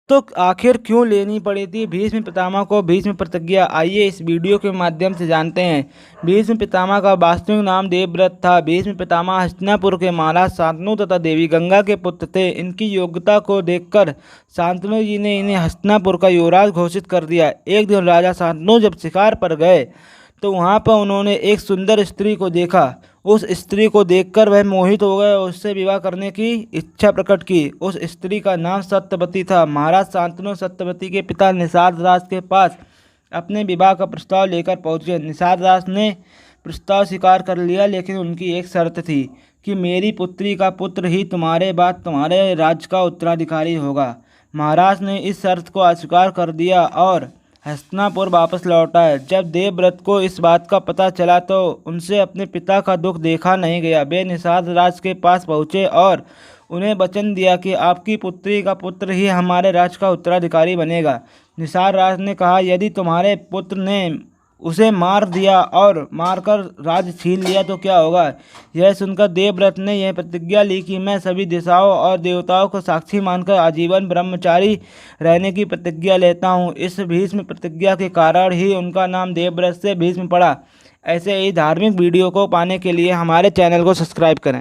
तो आखिर क्यों लेनी पड़ी थी भीष्म पितामह को भीष्म प्रतिज्ञा? आइए इस वीडियो के माध्यम से जानते हैं। भीष्म पितामह का वास्तविक नाम देवव्रत था। भीष्म पितामह हस्तिनापुर के महाराज शांतनु तथा देवी गंगा के पुत्र थे। इनकी योग्यता को देखकर शांतनु जी ने इन्हें हस्तिनापुर का युवराज घोषित कर दिया। एक दिन राजा शांतनु जब शिकार पर गए तो वहाँ पर उन्होंने एक सुंदर स्त्री को देखा। उस स्त्री को देखकर वह मोहित हो गए और उससे विवाह करने की इच्छा प्रकट की। उस स्त्री का नाम सत्यवती था। महाराज शांतनु सत्यवती के पिता निषाद राज के पास अपने विवाह का प्रस्ताव लेकर पहुंचे। निषाद राज ने प्रस्ताव स्वीकार कर लिया, लेकिन उनकी एक शर्त थी कि मेरी पुत्री का पुत्र ही तुम्हारे बाद तुम्हारे राज्य का उत्तराधिकारी होगा। महाराज ने इस शर्त को अस्वीकार कर दिया और हस्तिनापुर वापस लौट आए। जब देवव्रत को इस बात का पता चला तो उनसे अपने पिता का दुख देखा नहीं गया। वे निषाद राज के पास पहुँचे और उन्हें वचन दिया कि आपकी पुत्री का पुत्र ही हमारे राज्य का उत्तराधिकारी बनेगा। निषाद राज ने कहा, यदि तुम्हारे पुत्र ने उसे मार दिया और मारकर राज्य छीन लिया तो क्या होगा? यह सुनकर देवव्रत ने यह प्रतिज्ञा ली कि मैं सभी दिशाओं और देवताओं को साक्षी मानकर आजीवन ब्रह्मचारी रहने की प्रतिज्ञा लेता हूँ। इस भीष्म प्रतिज्ञा के कारण ही उनका नाम देवव्रत से भीष्म पड़ा। ऐसे ही धार्मिक वीडियो को पाने के लिए हमारे चैनल को सब्सक्राइब करें।